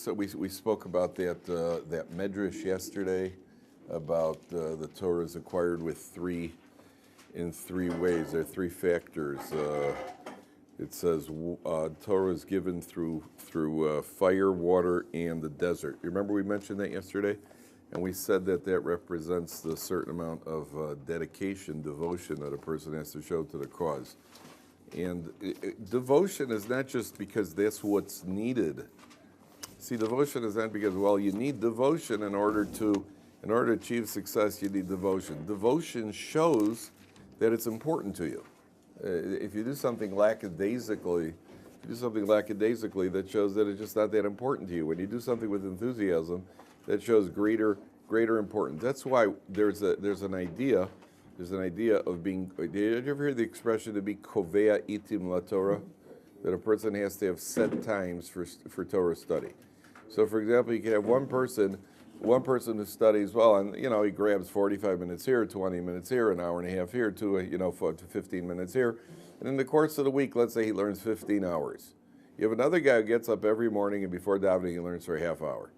we spoke about that medrash yesterday about the Torah is acquired in three ways. There are three factors. It says Torah is given through fire, water, and the desert. You remember we mentioned that yesterday? And we said that represents the certain amount of dedication, devotion that a person has to show to the cause. And devotion is not just because that's what's needed. See, devotion is not because, well, you need devotion in order to achieve success, you need devotion. Devotion shows that it's important to you. If you do something lackadaisically, that shows that it's just not that important to you. When you do something with enthusiasm, that shows greater importance. That's why there's an idea of being. Did you ever hear the expression to be kovea itim la Torah? That a person has to have set times for Torah study. So, for example, you can have one person who studies well, and he grabs 45 minutes here, 20 minutes here, an hour and a half here, to 15 minutes here, and in the course of the week, let's say he learns 15 hours. You have another guy who gets up every morning and before davening he learns for a half hour.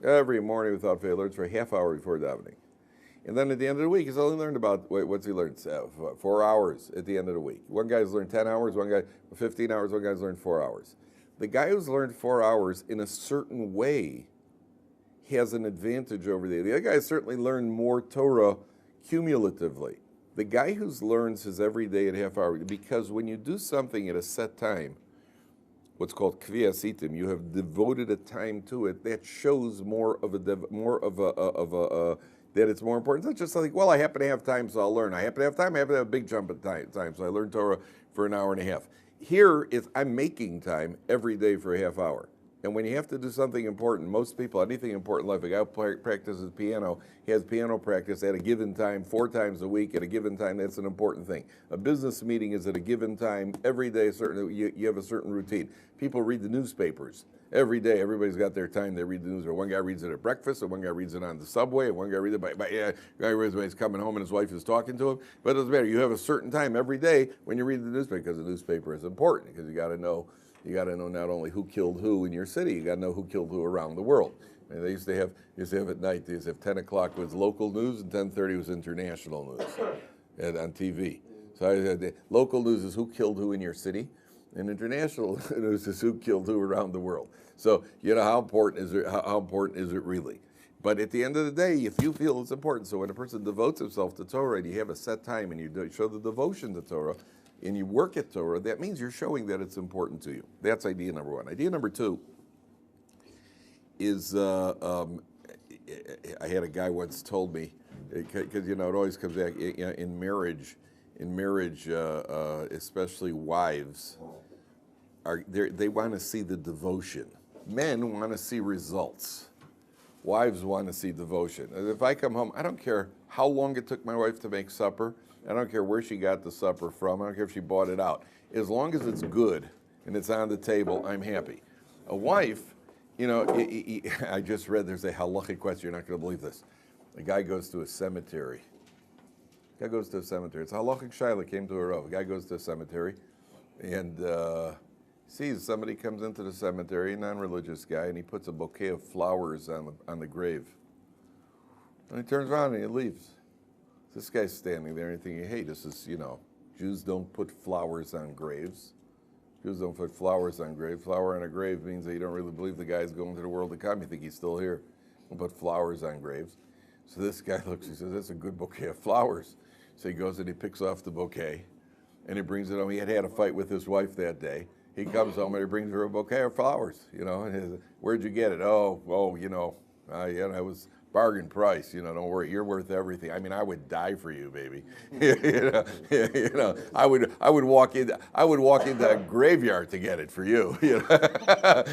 Every morning without fail, he learns for a half hour before davening. And then at the end of the week, he's only learned about, what's he learned? 4 hours at the end of the week. One guy's learned 10 hours, one guy 15 hours, one guy's learned 4 hours. The guy who's learned 4 hours in a certain way has an advantage over the other guy. Certainly learned more Torah cumulatively. The guy who learns his every day at half hour, because when you do something at a set time, what's called kviyas itim, you have devoted a time to it, that shows that it's more important. It's not just like, well, I happen to have time, so I'll learn. I happen to have time, I happen to have a big jump at time, so I learn Torah for an hour and a half. Here is, I'm making time every day for a half hour. And when you have to do something important, most people, anything important in life, a guy who practices piano, he has piano practice at a given time, 4 times a week at a given time. That's an important thing. A business meeting is at a given time, every day, you have a certain routine. People read the newspapers. Every day, everybody's got their time. They read the news. Or one guy reads it at breakfast, and one guy reads it on the subway, and one guy reads it when he's coming home and his wife is talking to him. But it doesn't matter. You have a certain time every day when you read the newspaper, because the newspaper is important, because you got to know not only who killed who in your city, you got to know who killed who around the world. And they used to have at night, they used to have 10 o'clock was local news and 10:30 was international news on TV. So local news is who killed who in your city, and international news is who killed who around the world. So how important is it? How important is it really? But at the end of the day, if you feel it's important, so when a person devotes himself to Torah and you have a set time and you show the devotion to Torah, and you work at Torah, that means you're showing that it's important to you. That's idea number one. Idea number two is, I had a guy once told me, because it always comes back in marriage, especially wives, they want to see the devotion. Men want to see results. Wives want to see devotion. And if I come home, I don't care how long it took my wife to make supper. I don't care where she got the supper from. I don't care if she bought it out. As long as it's good and it's on the table, I'm happy. A wife, I just read there's a halachic question. You're not going to believe this. A guy goes to a cemetery. It's a halachic shaila came to a Rav. A guy goes to a cemetery and sees somebody comes into the cemetery, a non-religious guy, and he puts a bouquet of flowers on the grave. And he turns around and he leaves. This guy's standing there and thinking, hey, this is, Jews don't put flowers on graves. Jews don't put flowers on graves. Flower on a grave means that you don't really believe the guy's going to the world to come. You think he's still here. Don't put flowers on graves. So this guy looks, he says, that's a good bouquet of flowers. So he goes and he picks off the bouquet and he brings it home. He had a fight with his wife that day. He comes home and he brings her a bouquet of flowers, and where'd you get it? It was bargain price, don't worry, you're worth everything. I mean, I would die for you, baby. I would walk into a graveyard to get it for you,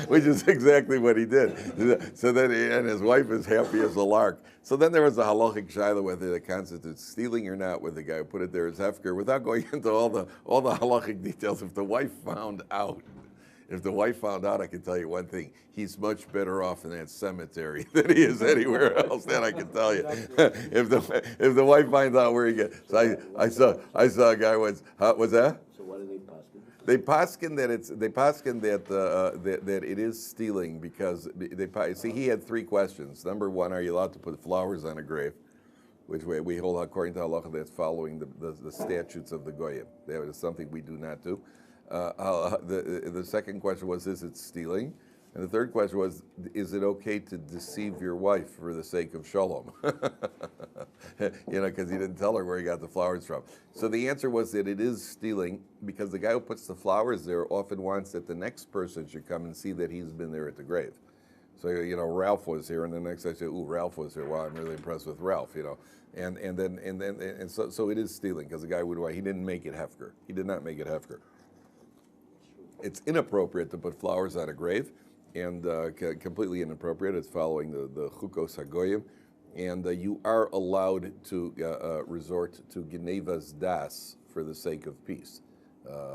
which is exactly what he did. So then, and his wife is happy as a lark. So then there was a halachic shaila whether that constitutes stealing or not, with the guy who put it there as hefker, without going into all the halachic details. If the wife found out, I can tell you one thing: he's much better off in that cemetery than he is anywhere else. That I can tell you. If the wife finds out where he gets, so I saw a guy once. What's that? So what are they possible? They poskin that it is stealing because see he had three questions. Number one, are you allowed to put flowers on a grave? Which we hold according to halacha that's following the statutes of the goyim. That is something we do not do. The second question was, is it stealing? And the third question was, is it okay to deceive your wife for the sake of shalom? Because he didn't tell her where he got the flowers from. So the answer was that it is stealing because the guy who puts the flowers there often wants that the next person should come and see that he's been there at the grave. So, Ralph was here, and the next I say, ooh, Ralph was here. Wow, I'm really impressed with Ralph, And so it is stealing because the guy he didn't make it hefker. He did not make it hefker. It's inappropriate to put flowers on a grave, and completely inappropriate. It's following the chukos hagoyim, and you are allowed to resort to genevas das for the sake of peace.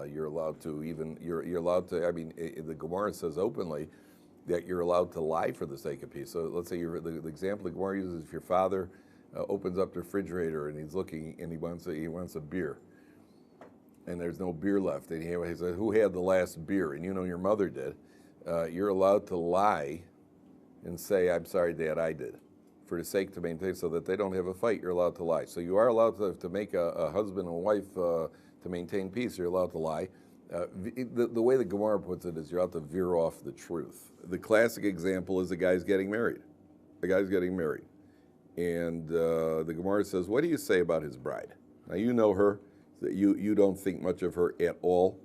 You're allowed to you're allowed to. I mean, the Gemara says openly that you're allowed to lie for the sake of peace. So let's say the example the Gemara uses: if your father opens up the refrigerator and he's looking and he wants a beer, and there's no beer left, and he says, "Who had the last beer?" And your mother did. You're allowed to lie and say, "I'm sorry, Dad, I did," for the sake to maintain, so that they don't have a fight. You're allowed to lie. So you are allowed to make a husband and wife to maintain peace. You're allowed to lie. The way the Gemara puts it is you're allowed to veer off the truth. The classic example is the guy's getting married. The guy's getting married. And the Gemara says, what do you say about his bride? Now you know her. You don't think much of her at all.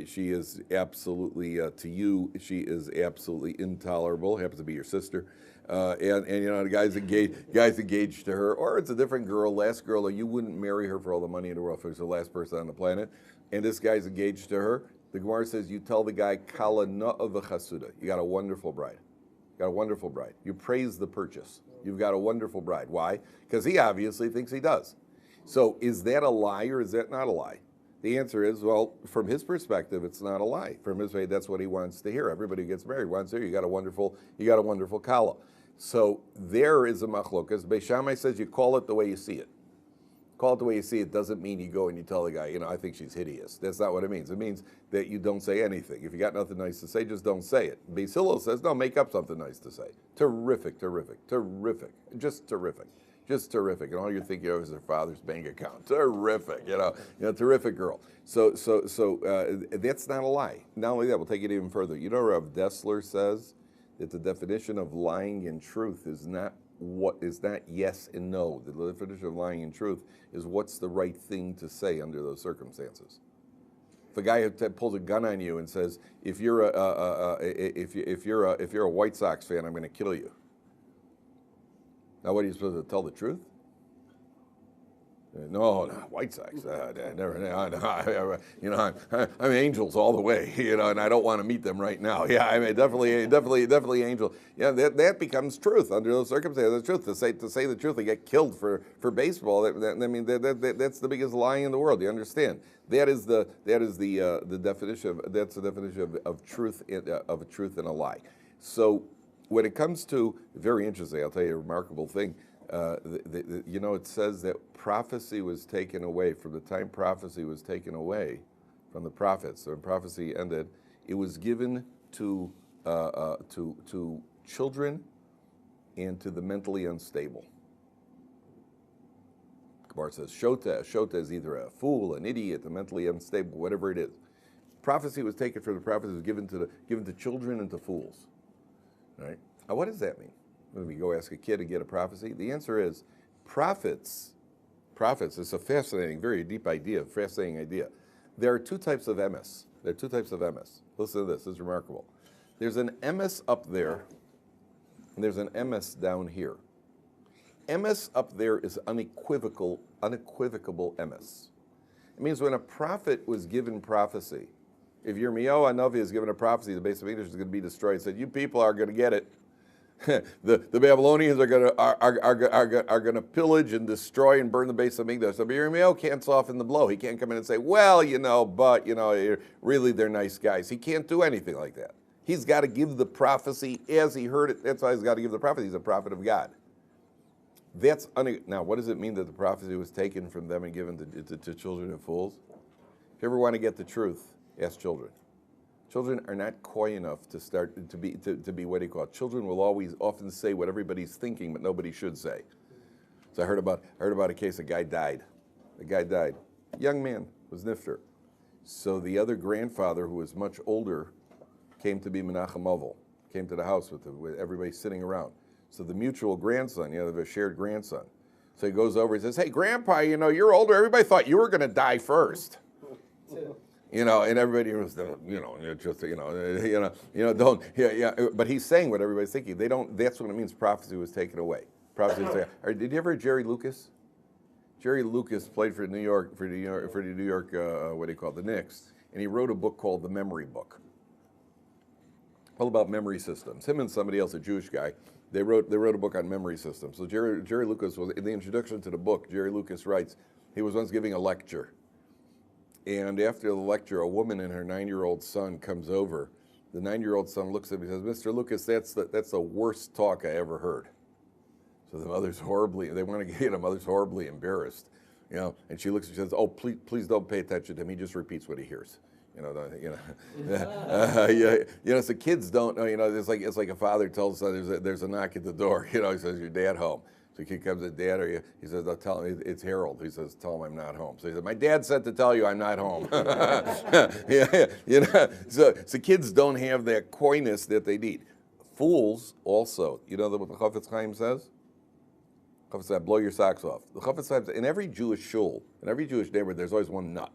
She is absolutely, to you, she is absolutely intolerable. Happens to be your sister. The guy's engaged to her. Or it's a different girl, last girl, or you wouldn't marry her for all the money in the world if it was the last person on the planet. And this guy's engaged to her. The Gemara says you tell the guy, Kala na'ah v'chasuda. You got a wonderful bride. You got a wonderful bride. You praise the purchase. You've got a wonderful bride. Why? Because he obviously thinks he does. So is that a lie or is that not a lie? The answer is, well, from his perspective, it's not a lie. From his way, that's what he wants to hear. Everybody who gets married wants to hear, you got a wonderful kala. So there is a machlokas. Beis Shammai says you call it the way you see it. Call it the way you see it doesn't mean you go and you tell the guy, I think she's hideous. That's not what it means. It means that you don't say anything. If you got nothing nice to say, just don't say it. Beis Hillel says, no, make up something nice to say. Terrific, terrific, terrific, just terrific. Just terrific, and all you're thinking of is their father's bank account. Terrific, terrific girl. So that's not a lie. Not only that, we'll take it even further. Rav Dessler says that the definition of lying in truth is not yes and no. The definition of lying in truth is what's the right thing to say under those circumstances. If a guy pulls a gun on you and says, if you're a White Sox fan, I'm going to kill you. Now, what are you supposed to tell the truth? No, White Sox. I'm Angels all the way, and I don't want to meet them right now. Yeah, I mean, definitely Angel. Yeah, that becomes truth under those circumstances. Truth to say the truth, they get killed for baseball. That's the biggest lie in the world. You understand? That's the definition of truth of a truth and a lie. So when it comes to, very interesting, I'll tell you a remarkable thing. It says that prophecy was taken away from the time prophecy was taken away from the prophets. So when prophecy ended, it was given to children and to the mentally unstable. Gemara says shota. Shota is either a fool, an idiot, a mentally unstable, whatever it is. Prophecy was taken from the prophets, was given to children and to fools. Right? Now, what does that mean? When we go ask a kid to get a prophecy, the answer is prophets. It's a fascinating, very deep idea, fascinating idea. There are two types of emes. Listen to this. This is remarkable. There's an emes up there, and there's an emes down here. Emes up there is unequivocal emes. It means when a prophet was given prophecy, if Yirmiyahu Hanavi is given a prophecy, the base of English is going to be destroyed. He said, "You people are going to get it. the Babylonians are going to pillage and destroy and burn the base of English." So Yirmiyahu can't soften the blow. He can't come in and say, "Well, really they're nice guys." He can't do anything like that. He's got to give the prophecy as he heard it. That's why he's got to give the prophecy. He's a prophet of God. Now, what does it mean that the prophecy was taken from them and given to children of fools? If you ever want to get the truth, Ask children. Children are not coy enough to start to be what do you call it? Children will often say what everybody's thinking, but nobody should say. So I heard about a case. A guy died. Young man, was nifter. So the other grandfather, who was much older, came to be Menachem Oval. Came to the house with everybody sitting around. So the mutual grandson, the shared grandson. So he goes over. He says, "Hey, Grandpa, you're older. Everybody thought you were going to die first." And everybody was, don't, But he's saying what everybody's thinking. They don't. That's what it means. Prophecy was taken away. Prophecy was taken. Did you ever hear Jerry Lucas? Jerry Lucas played for the New York, what do you call it, the Knicks, and he wrote a book called The Memory Book. All about memory systems. Him and somebody else, a Jewish guy, they wrote a book on memory systems. So Jerry Lucas was in the introduction to the book. Jerry Lucas writes, he was once giving a lecture. And after the lecture, a woman and her 9-year-old son comes over. The 9-year-old son looks at him and says, "Mr. Lucas, that's the worst talk I ever heard." So the mother's horribly embarrassed, and she looks and she says, "Oh, please don't pay attention to him. He just repeats what he hears." So kids don't know, it's like a father tells son, there's a knock at the door, he says, "Your dad home?" So the kid comes to Dad, he says, "I'll tell him, it's Harold." He says, "Tell him I'm not home." So he said, "My dad said to tell you I'm not home." So kids don't have that coyness that they need. Fools also, what the Chafetz Chaim says? Chafetz Chaim, blow your socks off. The Chafetz Chaim, in every Jewish shul, in every Jewish neighborhood, there's always one nut.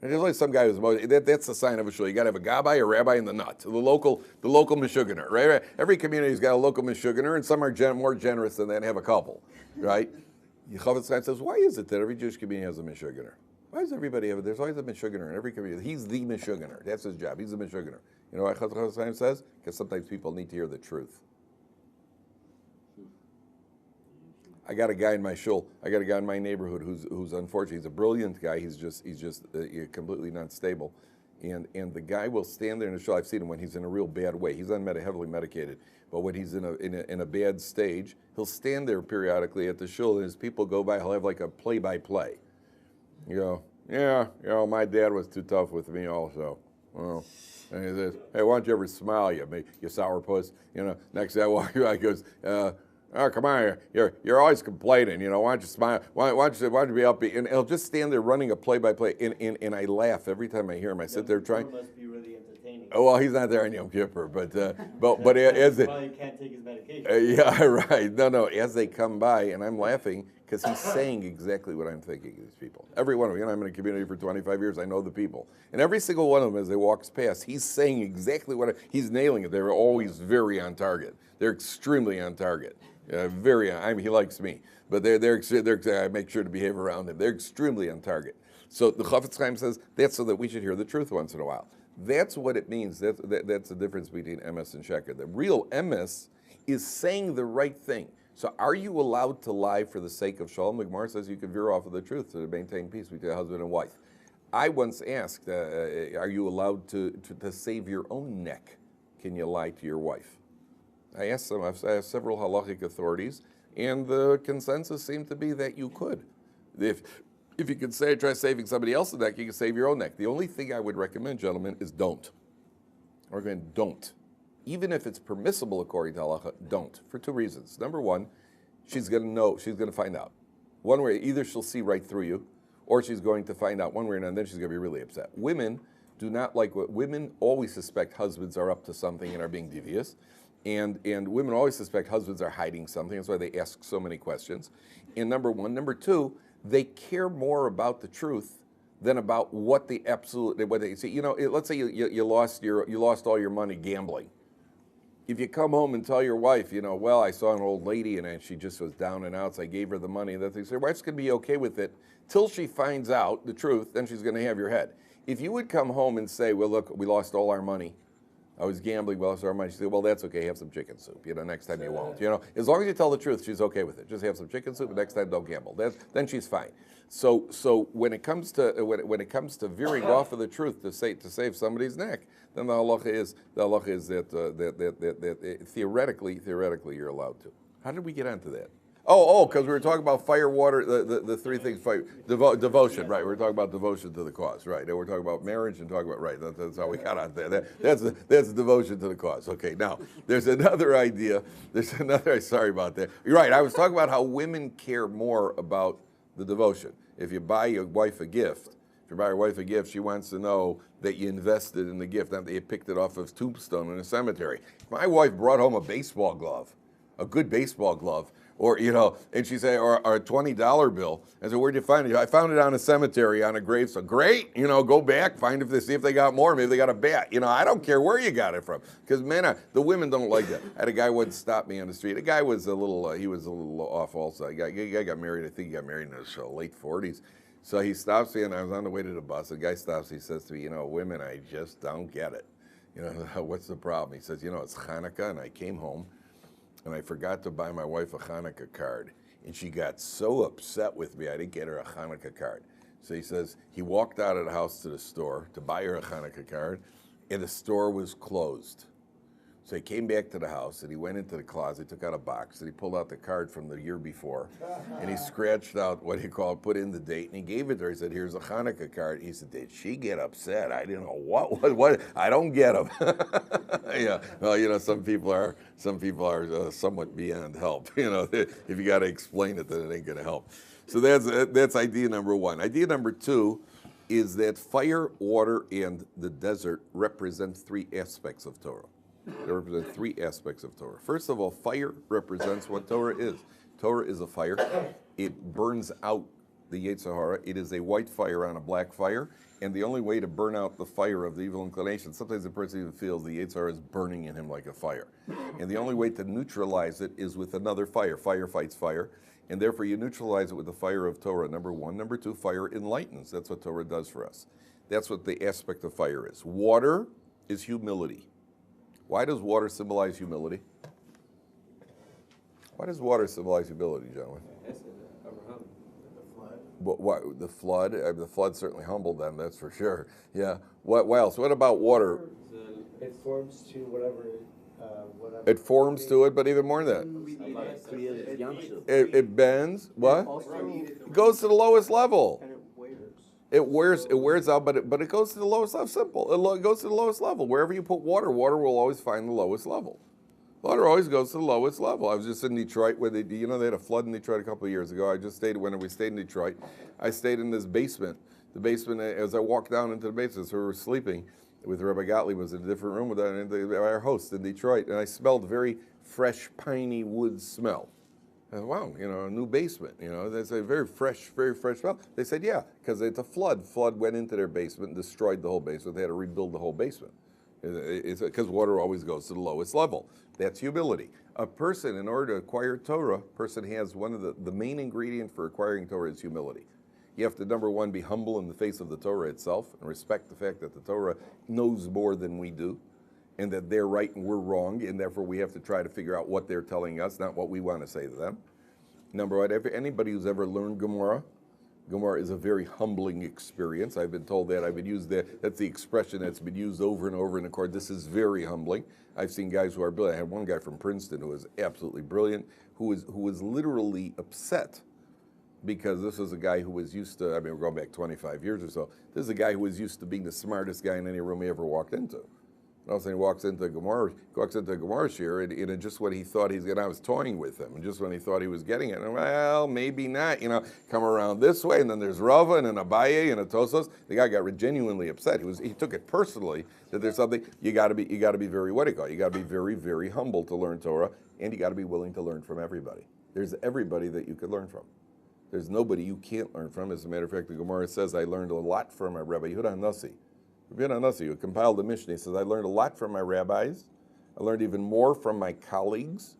And there's always some guy that's the sign of a shul. You got to have a gabbai, a rabbi, and the nut, the local meshuggah, right? Every community's got a local meshuggah, and some are more generous than that and have a couple, right? Chafetz Chaim says, why is it that every Jewish community has a meshuggah? Why does everybody have it? There's always a meshuggah in every community. He's the meshuggah. That's his job. He's the meshuggah. You know why Chafetz Chaim says? Because sometimes people need to hear the truth. I got a guy in my shul. I got a guy in my neighborhood who's unfortunate. He's a brilliant guy. He's just completely not stable, and the guy will stand there in the shul. I've seen him when he's in a real bad way. He's heavily medicated, but when he's in a bad stage, he'll stand there periodically at the shul, and as people go by, he'll have like a play-by-play. My dad was too tough with me also. Well, and he says, "Hey, why don't you ever smile, you sourpuss?" Next day I walk by, he goes, "Oh, come on, you're always complaining. Why don't you smile? Why don't you be upbeat?" And he'll just stand there running a play-by-play, and I laugh every time I hear him. I sit there trying. Must be really entertaining. Oh, well, he's not there on Yom Kippur, but as it probably can't take his medication. Yeah, right. No. As they come by, and I'm laughing because he's saying exactly what I'm thinking of these people. Every one of them. I'm in a community for 25 years. I know the people, and every single one of them, as they walks past, he's saying exactly he's nailing it. They're always very on target. They're extremely on target. He likes me, but I make sure to behave around him. They're extremely on target. So the Chafetz Chaim says that's so that we should hear the truth once in a while. That's what it means. That's the difference between emes and sheker. The real emes is saying the right thing. So are you allowed to lie for the sake of shalom? The Gemara says you can veer off of the truth to maintain peace between husband and wife. I once asked, are you allowed to save your own neck? Can you lie to your wife? I asked several halachic authorities, and the consensus seemed to be that you could. If you could try saving somebody else's neck, you can save your own neck. The only thing I would recommend, gentlemen, is don't. Don't. Even if it's permissible according to halacha, don't. For two reasons. Number one, she's going to know, she's going to find out. One way, either she'll see right through you, or she's going to find out one way or another, and then she's going to be really upset. Women do not like women always suspect husbands are up to something and are being devious. And women always suspect husbands are hiding something. That's why they ask so many questions. And number one. Number two, they care more about the truth than about what they see. Let's say you lost all your money gambling. If you come home and tell your wife, well, I saw an old lady and she just was down and out, so I gave her the money. And your wife's going to be okay with it till she finds out the truth. Then she's going to have your head. If you would come home and say, well, look, we lost all our money. I was gambling, well, so our money. She said, well, that's okay, have some chicken soup. Next time you won't. As long as you tell the truth, she's okay with it. Just have some chicken soup, and next time don't gamble. Then she's fine. So when it comes to veering off of the truth to save somebody's neck, then the halacha is that theoretically you're allowed to. How did we get onto that? Because we were talking about fire, water, the three things, fire, devotion, right? We were talking about devotion to the cause, right? And we're talking about marriage and talking about, right, that's how we got on there. That's devotion to the cause. Okay, now, there's another idea. Sorry about that. You're right, I was talking about how women care more about the devotion. If you buy your wife a gift, she wants to know that you invested in the gift, not that you picked it off of tombstone in a cemetery. My wife brought home a baseball glove, a good baseball glove, or, and she said, or a $20 bill. I said, where'd you find it? I found it on a cemetery, on a grave. So great, go back, see if they got more. Maybe they got a bat. I don't care where you got it from. Because the women don't like that. I had a guy once stop me on the street. A guy was a little off also. A guy got married, I think he got married in his late 40s. So he stops me, and I was on the way to the bus. The guy stops, he says to me, women, I just don't get it. What's the problem? He says, it's Hanukkah, and I came home, and I forgot to buy my wife a Hanukkah card. And she got so upset with me, I didn't get her a Hanukkah card. So he says, he walked out of the house to the store to buy her a Hanukkah card, and the store was closed. So he came back to the house, and he went into the closet, took out a box, and he pulled out the card from the year before, and he scratched out put in the date, and he gave it to her. He said, here's a Hanukkah card. He said, did she get upset? I didn't know what, I don't get them. Yeah, well, some people are somewhat beyond help. If you got to explain it, then it ain't going to help. So that's idea number one. Idea number two is that fire, water, and the desert represent three aspects of Torah. They represent three aspects of Torah. First of all, fire represents what Torah is. Torah is a fire. It burns out the Yetzer Hara. It is a white fire on a black fire. And the only way to burn out the fire of the evil inclination, sometimes the person even feels the Yetzer Hara is burning in him like a fire. And the only way to neutralize it is with another fire. Fire fights fire. And therefore you neutralize it with the fire of Torah, number one. Number two, fire enlightens. That's what Torah does for us. That's what the aspect of fire is. Water is humility. Why does water symbolize humility? Why does water symbolize humility, gentlemen? The flood. The flood certainly humbled them, that's for sure. Yeah. What else? What about water? It forms to whatever. It forms to it, but even more than that. It bends. What? It goes to the lowest level. It wears out, but it goes to the lowest level. Simple. It goes to the lowest level. Wherever you put water, water will always find the lowest level. Water always goes to the lowest level. I was just in Detroit where they had a flood in Detroit a couple of years ago. When we stayed in Detroit, I stayed in this basement. The basement, as I walked down into the basement, so we were sleeping with Rabbi Gottlieb, was in a different room with our host in Detroit, and I smelled very fresh, piney wood smell. Wow, a new basement, that's a very fresh smell. They said, yeah, because it's a flood. Flood went into their basement and destroyed the whole basement. They had to rebuild the whole basement. It's because water always goes to the lowest level. That's humility. A person, in order to acquire Torah, has one of the main ingredient for acquiring Torah is humility. You have to, number one, be humble in the face of the Torah itself and respect the fact that the Torah knows more than we do, and that they're right and we're wrong, and therefore we have to try to figure out what they're telling us, not what we want to say to them. Number one, anybody who's ever learned Gemara is a very humbling experience. I've been told that. I've been used that. That's the expression that's been used over and over in the court. This is very humbling. I've seen guys who are brilliant. I had one guy from Princeton who was absolutely brilliant, who was literally upset because this was a guy who was used to, we're going back 25 years or so. This is a guy who was used to being the smartest guy in any room he ever walked into. And all of a sudden he walks into Gemara shir, and just when he thought I was toying with him, and just when he thought he was getting it, and well, maybe not, come around this way, and then there's Rava and an Abaye and a Tosos. The guy got genuinely upset. He took it personally that there's something you got to be very You got to be very, very humble to learn Torah, and you got to be willing to learn from everybody. There's everybody that you could learn from. There's nobody you can't learn from. As a matter of fact, the Gemara says I learned a lot from my Rabbi Yehuda Hanassi. Rabbi Hanassi, who compiled the Mishnah, says, I learned a lot from my rabbis. I learned even more from my colleagues.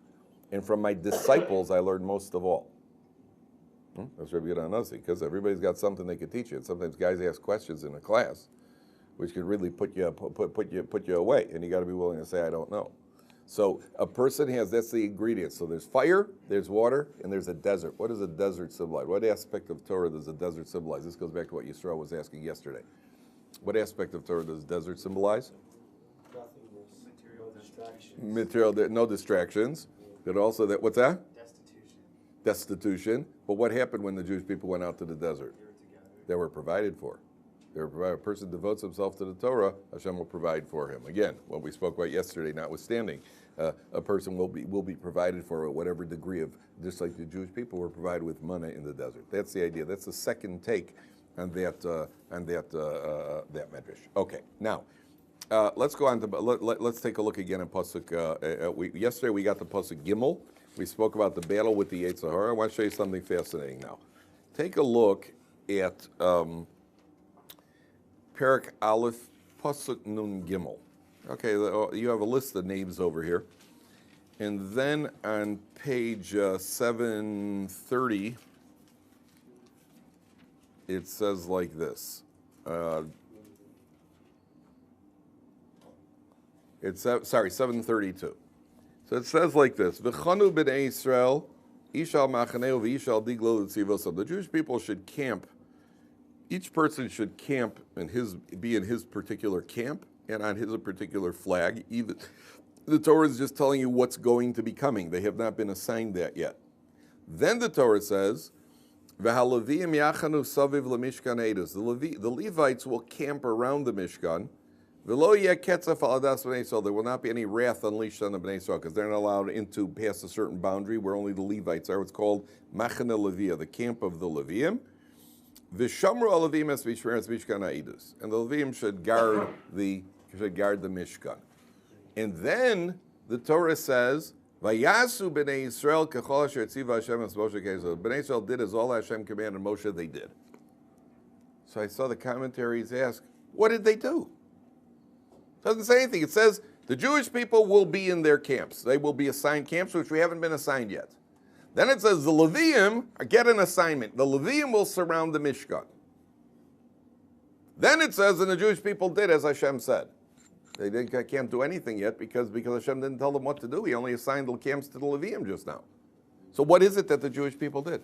And from my disciples, I learned most of all. That's Rabbi Yehuda Hanassi, because everybody's got something they could teach you. And sometimes guys ask questions in a class, which could really put you away. And you got to be willing to say, I don't know. So a person that's the ingredients. So there's fire, there's water, and there's a desert. What does a desert symbolize? What aspect of Torah does a desert symbolize? This goes back to what Yisrael was asking yesterday. What aspect of Torah does desert symbolize? Nothingness. No distractions. But also what's that? Destitution. destitution. But what happened when the Jewish people went out to the desert? They were provided for. They were provided. A person devotes himself to the Torah, Hashem will provide for him. Again, what we spoke about yesterday, notwithstanding, a person will be provided for at whatever degree of, just like the Jewish people were provided with manna in the desert. That's the idea. That's the second take on that medrash. Okay, now let's go on to let's take a look again at pasuk. Yesterday we got the pasuk Gimel. We spoke about the battle with the Yetzer Hara. I want to show you something fascinating now. Take a look at Perek Aleph, Pasuk Nun Gimel. Okay, you have a list of names over here. And then on page 730, it says like this. It's 732. So it says like this: V'chanu b'nei Yisrael, ishal machaneu v'ishal diglo l'tzivosam. The Jewish people should camp. Each person should camp be in his particular camp and on his particular flag. Even the Torah is just telling you what's going to be coming. They have not been assigned that yet. Then the Torah says, "V'halavim yachanu saviv lemishkan edus." The Levites will camp around the Mishkan. V'lo yeh ketzaf al adas b'nei Yisrael. There will not be any wrath unleashed on the Bnei Yisrael because they're not allowed into past a certain boundary where only the Levites are. It's called Machane Levia, the camp of the Leviim. V'shamru al Levim es v'shmeres Mishkan ha'edus, and the Leviim should guard the Mishkan. And then the Torah says, "Vayasu b'nei Yisrael kechol asher tzivah Hashem es Moshe ke'ezeh." Bnei Yisrael did as all Hashem commanded Moshe. They did. So I saw the commentaries ask, what did they do? It doesn't say anything. It says the Jewish people will be in their camps. They will be assigned camps, which we haven't been assigned yet. Then it says the Leviim get an assignment. The Leviim will surround the Mishkan. Then it says, and the Jewish people did as Hashem said. They can't do anything yet because Hashem didn't tell them what to do. He only assigned the camps to the Leviim just now. So what is it that the Jewish people did?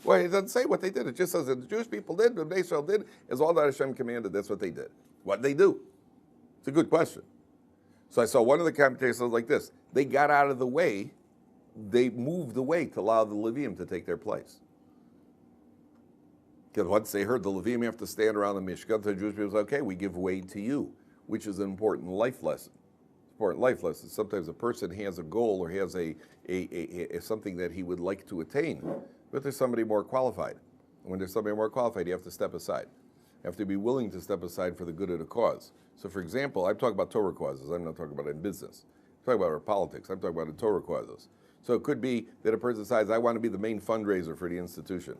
Well, it doesn't say what they did. It just says that the Jewish people did, the Bnei Israel did, as all that Hashem commanded. That's what they did. What they do? It's a good question. So I saw one of the commentators says like this: they got out of the way, they moved away to allow the Leviim to take their place. Because once they heard the Leviim have to stand around the Mishkan, the Jewish people said, okay, we give way to you, which is an important life lesson. Important life lesson. Sometimes a person has a goal or has a something that he would like to attain, but there's somebody more qualified. And when there's somebody more qualified, you have to step aside. You have to be willing to step aside for the good of the cause. So, for example, I'm talking about Torah causes. I'm not talking about in business. I'm talking about our politics. I'm talking about the Torah causes. So it could be that a person decides, I want to be the main fundraiser for the institution.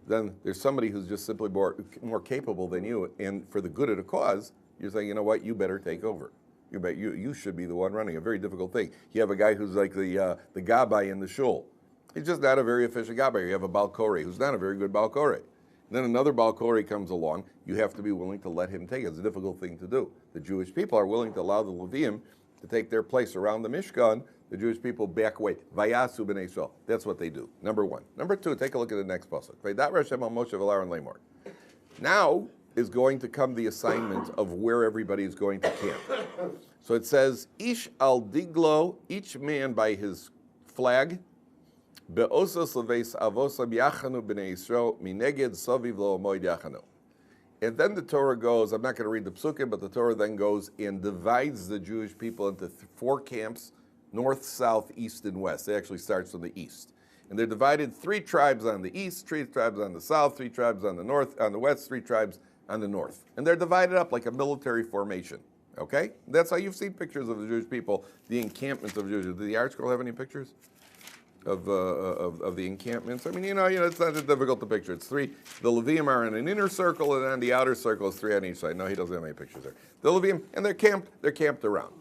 Then there's somebody who's just simply more capable than you, and for the good of the cause, you're saying, you know what, you better take over. You should be the one running. A very difficult thing. You have a guy who's like the gabbai in the shul. He's just not a very efficient gabbai. You have a balkori who's not a very good balkori. Then another balkori comes along. You have to be willing to let him take it. It's a difficult thing to do. The Jewish people are willing to allow the Leviim to take their place around the Mishkan. The Jewish people back away. Vayasu b'nei Yisrael. That's what they do. Number one. Number two, take a look at the next pasuk. Vaydat Hashem al Moshe v'Aaron lemor. Now is going to come the assignment of where everybody is going to camp. So it says, Ish al diglo, each man by his flag, be'osas leveis avosam yachanu b'nei Yisrael mineged saviv lo moed yachanu. And then the Torah goes, I'm not going to read the psukim, but the Torah then goes and divides the Jewish people into four camps, north, south, east, and west. It actually starts from the east. And they're divided 3 tribes on the east, 3 tribes on the south, 3 tribes on the north, on the west, 3 tribes on the north. And they're divided up like a military formation. Okay? That's how you've seen pictures of the Jewish people, the encampments of the Jewish people. Did the art scroll have any pictures of the encampments? I mean, it's not that difficult to picture. It's 3. The Leviim are in an inner circle, and on the outer circle is 3 on each side. No, he doesn't have any pictures there. The Leviim, and they're camped around.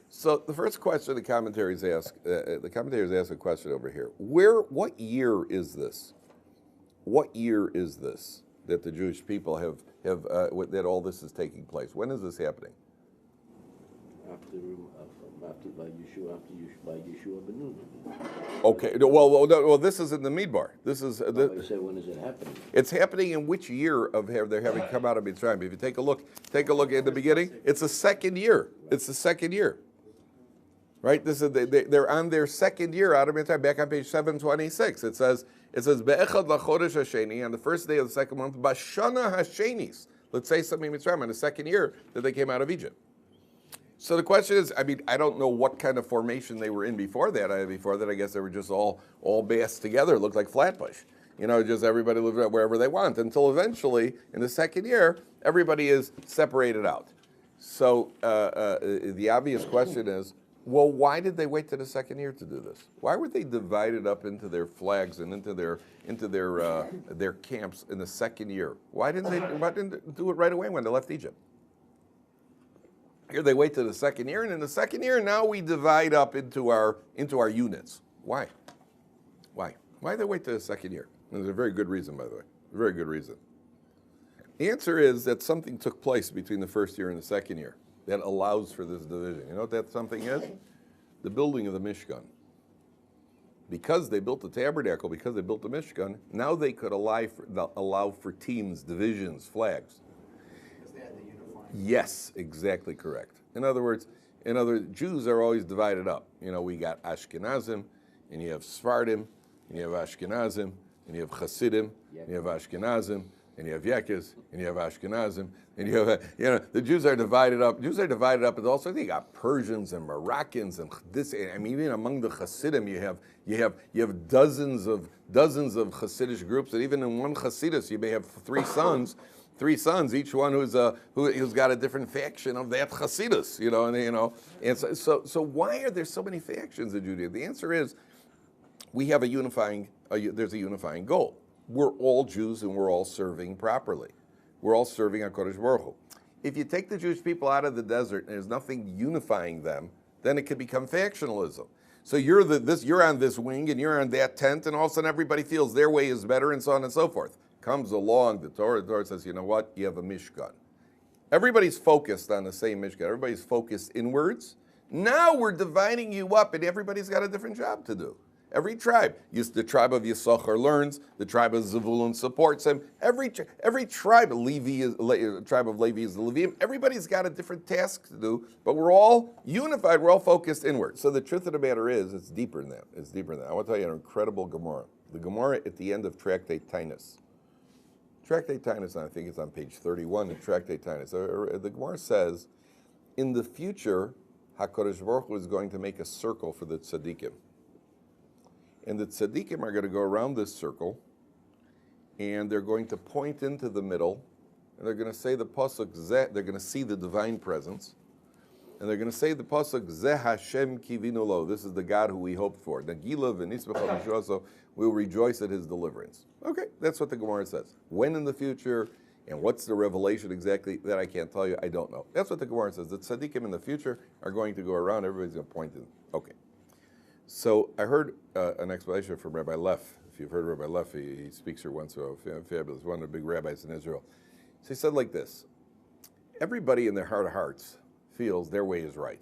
So the first question the commentators ask a question over here. What year is this? What year is this that the Jewish people have that all this is taking place? When is this happening? After by Yeshua ben Nun. Okay. Well, this is in the Bamidbar. This is. You say when is it happening? It's happening in which year of they're having come out of Mitzrayim? If you take a look at the beginning. It's the second year. It's the second year. Right? This is they're on their second year out of Mitzrayim. Back on page 726, it says Be'echad lachodesh hasheni, on the first day of the second month, Bashana hashenis. Let's say something Mitzrayim on the second year that they came out of Egypt. So the question is, I mean, I don't know what kind of formation they were in before that. Before that, I guess they were just all bassed together. It looked like Flatbush. Just everybody lived wherever they want, until eventually, in the second year, everybody is separated out. So the obvious question is, well, why did they wait to the second year to do this? Why were they divided up into their flags and into their camps in the second year? Why didn't they do it right away when they left Egypt? Here they wait to the second year, and in the second year, now we divide up into our units. Why? Why did they wait to the second year? And there's a very good reason, by the way. A very good reason. The answer is that something took place between the first year and the second year that allows for this division. You know what that something is? The building of the Mishkan. Because they built the tabernacle, because they built the Mishkan, now they could allow for teams, divisions, flags. Because they had the unifying. Yes, exactly correct. In other words, Jews are always divided up. We got Ashkenazim, and you have Sephardim, and you have Ashkenazim, and you have Hasidim, and you have Ashkenazim, and you have Yekes, and you have Ashkenazim, and you have, the Jews are divided up. Jews are divided up, and also you got Persians and Moroccans, and this. I mean, even among the Hasidim, you have dozens of Hasidic groups, and even in one Hasidus, you may have three sons, each one who's got a different faction of that Hasidus, and so why are there so many factions in Judaism? The answer is, we have there's a unifying goal. We're all Jews and we're all serving properly. We're all serving HaKadosh Baruch Hu. If you take the Jewish people out of the desert and there's nothing unifying them, then it could become factionalism. So you're on this wing and you're on that tent, and all of a sudden everybody feels their way is better, and so on and so forth. Comes along the Torah says, you know what? You have a Mishkan. Everybody's focused on the same Mishkan. Everybody's focused inwards. Now we're dividing you up, and everybody's got a different job to do. Every tribe, the tribe of Yisachar learns, the tribe of Zevulun supports him. Every tribe, tribe of Levi is the Levium. Everybody's got a different task to do, but we're all unified. We're all focused inward. So the truth of the matter is, it's deeper than that. It's deeper than that. I want to tell you an incredible Gemara. The Gemara at the end of Tractate Tainus. Tractate Tainus, I think it's on page 31 in Tractate Tainus. The Gemara says, in the future, HaKadosh Baruch Hu is going to make a circle for the tzaddikim. And the tzaddikim are going to go around this circle, and they're going to point into the middle, and they're going to say the pasuk Zeh. They're going to see the divine presence, and they're going to say the pasuk Zeh Hashem kivinu lo. This is the God who we hoped for. Nagila v'nisbecha v'shuaso. We'll rejoice at His deliverance. Okay, that's what the Gemara says. When in the future, and what's the revelation exactly? That I can't tell you. I don't know. That's what the Gemara says. The tzaddikim in the future are going to go around. Everybody's going to point in. Okay. So I heard an explanation from Rabbi Leff. If you've heard Rabbi Leff, he speaks here once, so fabulous, one of the big rabbis in Israel. So he said like this: everybody in their heart of hearts feels their way is right.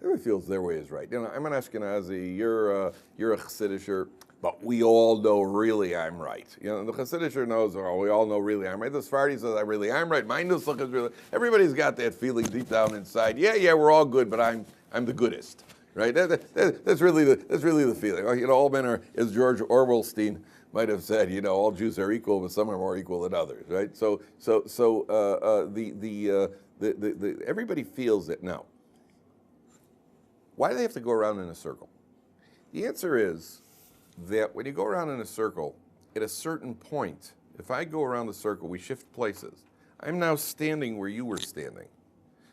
Everybody feels their way is right. I'm an Ashkenazi, you're a Chassidish, but we all know really I'm right. The Chassidish knows, we all know really I'm right. The Sephardi says I really am right. My Nusach is really. Everybody's got that feeling deep down inside. Yeah, we're all good, but I'm the goodest. Right, that's really the feeling. All men are, as George Orwellstein might have said. All Jews are equal, but some are more equal than others. Right. So everybody feels it now. Why do they have to go around in a circle? The answer is that when you go around in a circle, at a certain point, if I go around the circle, we shift places. I'm now standing where you were standing.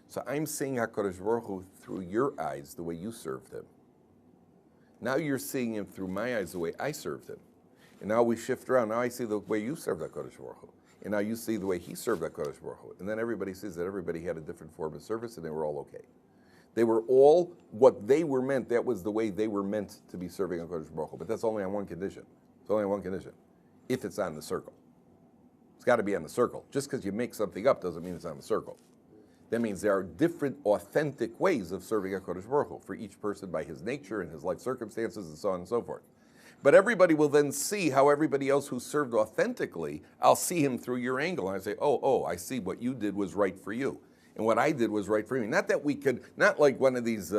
So I'm seeing HaKadosh Baruch Hu through your eyes, the way you served Him. Now you're seeing Him through my eyes, the way I served Him. And now we shift around. Now I see the way you served HaKadosh Baruch Hu. And now you see the way He served HaKadosh Baruch Hu. And then everybody sees that everybody had a different form of service, and they were all okay. They were all what they were meant. That was the way they were meant to be serving HaKadosh Baruch Hu. But that's only on one condition. It's only on one condition. If it's on the circle. It's got to be on the circle. Just because you make something up doesn't mean it's on the circle. That means there are different, authentic ways of serving HaKadosh Baruch Hu for each person by his nature and his life circumstances and so on and so forth. But everybody will then see how everybody else who served authentically, I'll see him through your angle. And I say, oh, I see what you did was right for you. And what I did was right for me. Not that we could, not like one of these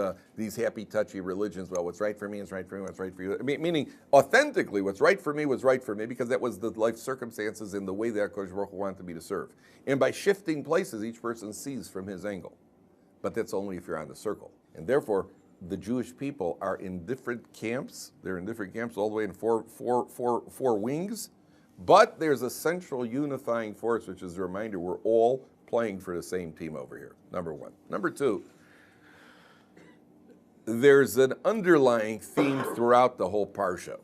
happy, touchy religions. Well, what's right for me is right for me. What's right for you? I mean, meaning authentically, what's right for me was right for me because that was the life circumstances and the way that Kodesh Baruch Hu wanted me to serve. And by shifting places, each person sees from his angle. But that's only if you're on the circle. And therefore, the Jewish people are in different camps. They're in different camps all the way in four wings. But there's a central unifying force, which is a reminder we're all playing for the same team over here, number one. Number two, there's an underlying theme throughout the whole Parsha.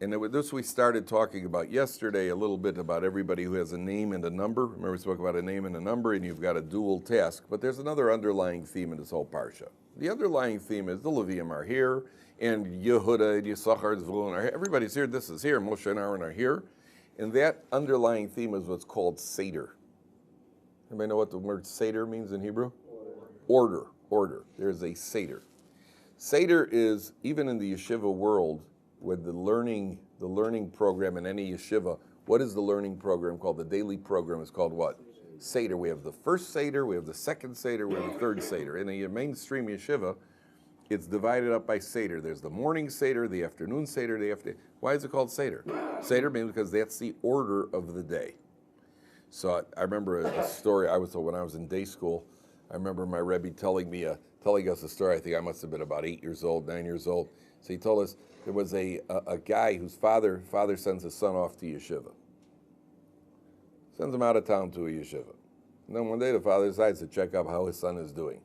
And this we started talking about yesterday, a little bit about everybody who has a name and a number. Remember we spoke about a name and a number, and you've got a dual task. But there's another underlying theme in this whole Parsha. The underlying theme is the Levium are here, and Yehuda and Yisachar and Zvulun are here. Everybody's here, this is here, Moshe and Aaron are here. And that underlying theme is what's called Seder. Anybody know what the word Seder means in Hebrew? Order. There's a Seder. Seder is, even in the yeshiva world, with the learning program in any yeshiva, what is the learning program called? The daily program is called what? Seder. We have the first Seder, we have the second Seder, we have the third Seder. In a mainstream yeshiva, it's divided up by Seder. There's the morning Seder, the afternoon Seder, Why is it called Seder? Seder means because that's the order of the day. So I remember a story I was told when I was in day school. I remember my Rabbi telling us a story. I think I must have been about 9 years old. So he told us there was a guy whose father sends his son off to yeshiva. Sends him out of town to a yeshiva. And then one day the father decides to check up how his son is doing.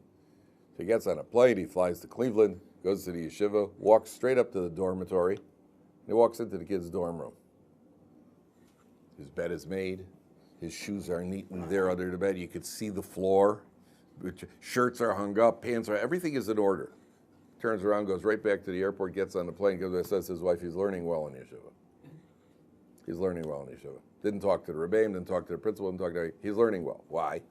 So he gets on a plane, he flies to Cleveland, goes to the yeshiva, walks straight up to the dormitory, and he walks into the kid's dorm room. His bed is made. His shoes are neatly there under the bed. You could see the floor. Shirts are hung up, pants are, everything is in order. Turns around, goes right back to the airport, gets on the plane, goes and says to his wife, he's learning well in yeshiva. He's learning well in yeshiva. Didn't talk to the Rabbi, didn't talk to the principal, he's learning well. Why?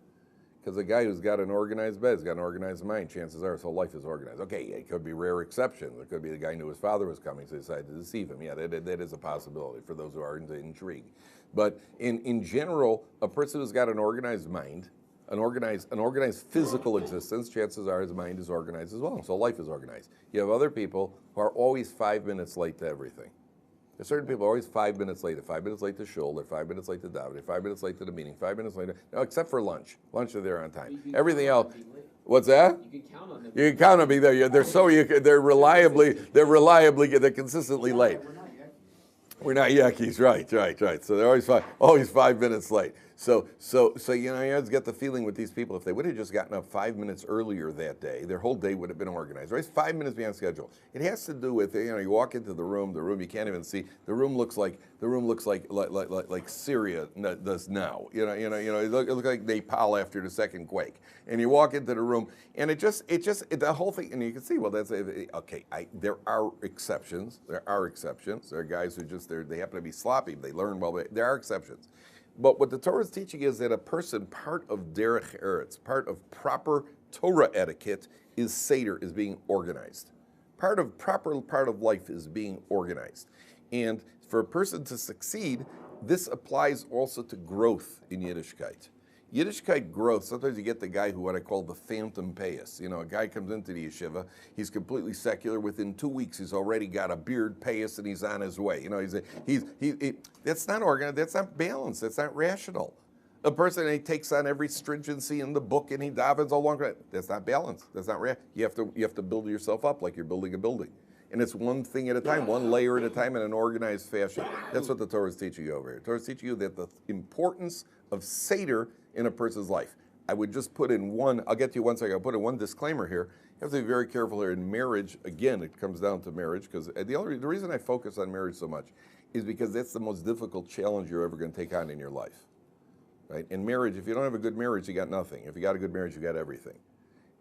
Because the guy who's got an organized bed, has got an organized mind, chances are his whole life is organized. Okay, it could be rare exceptions. It could be the guy knew his father was coming, so he decided to deceive him. Yeah, that is a possibility for those who are into intrigue. But in general, a person who's got an organized mind, an organized physical existence, chances are his mind is organized as well. So life is organized. You have other people who are always 5 minutes late to everything. There's certain people who are always 5 minutes late. They're 5 minutes late to shul. They're 5 minutes late to daven. They're 5 minutes late to the meeting. 5 minutes late. No, except for lunch. Lunch they're there on time. Everything else. What's that? You can count on them. You can count on me there. They're consistently late. We're not yakis, right. So they're always 5 minutes late. So you always get the feeling with these people, if they would have just gotten up 5 minutes earlier that day, their whole day would have been organized. Right, 5 minutes beyond schedule. It has to do with you walk into the room you can't even see. The room looks like Syria does now. It looks like Nepal after the second quake. And you walk into the room, and the whole thing, and you can see, well, that's okay. There are exceptions. There are guys who they happen to be sloppy. They learn well. But there are exceptions. But what the Torah is teaching is that a person, part of derech eretz, part of proper Torah etiquette is Seder, is being organized. Part of life is being organized. And for a person to succeed, this applies also to growth in Yiddishkeit. Yiddishkeit growth, sometimes you get the guy who what I call the phantom payas. A guy comes into the yeshiva, he's completely secular. Within 2 weeks, he's already got a beard payas and he's on his way. That's not organized, that's not balanced, that's not rational. A person, he takes on every stringency in the book and he davens all along. That's not balanced, that's not rational. You have to build yourself up like you're building a building. And it's one thing at a time, one layer at a time in an organized fashion. That's what the Torah is teaching you over here. The Torah is teaching you that the importance of Seder in a person's life. I would just put in one, I'll get to you one second, I'll put in one disclaimer here. You have to be very careful here in marriage. Again, it comes down to marriage, because the reason I focus on marriage so much is because that's the most difficult challenge you're ever going to take on in your life. Right? In marriage, if you don't have a good marriage, you got nothing. If you got a good marriage, you got everything.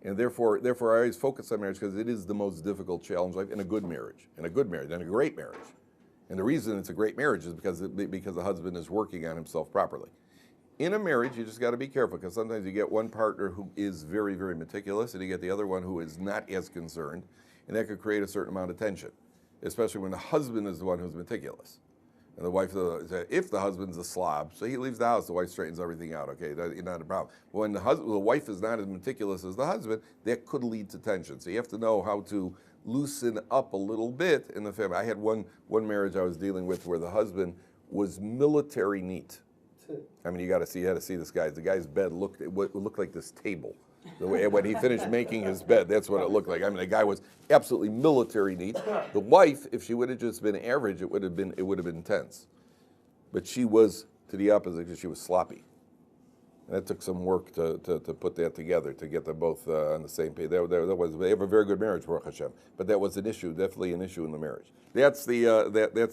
And therefore I always focus on marriage because it is the most difficult challenge in life, in a good marriage, and a great marriage. And the reason it's a great marriage is because the husband is working on himself properly. In a marriage, you just got to be careful, because sometimes you get one partner who is very, very meticulous, and you get the other one who is not as concerned, and that could create a certain amount of tension, especially when the husband is the one who's meticulous. And the wife, if the husband's a slob, so he leaves the house, the wife straightens everything out, okay, that's not a problem. But when the wife is not as meticulous as the husband, that could lead to tension. So you have to know how to loosen up a little bit in the family. I had one marriage I was dealing with where the husband was military neat. I mean, you had to see this guy. The guy's bed looked like this table. The way when he finished making his bed, that's what it looked like. I mean, the guy was absolutely military neat. The wife, if she would have just been average, it would have been tense. But she was to the opposite because she was sloppy. And that took some work to put that together, to get them both on the same page. They have a very good marriage, Baruch Hashem. But that was an issue, definitely an issue in the marriage. That's the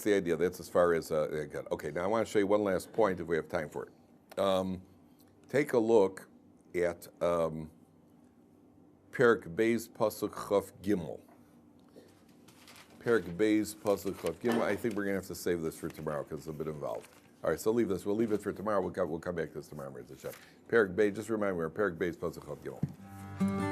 idea. That's as far as okay. Now I want to show you one last point if we have time for it. Take a look at Perek Beis Pasuk Chaf Gimel. Perek Beis Pasuk Chaf Gimel. I think we're going to have to save this for tomorrow because it's a bit involved. All right, so leave this. We'll leave it for tomorrow. We'll come back to this tomorrow. Perek Beis. Just remind me, we're Perek Beis Pasuk Chaf Gimel.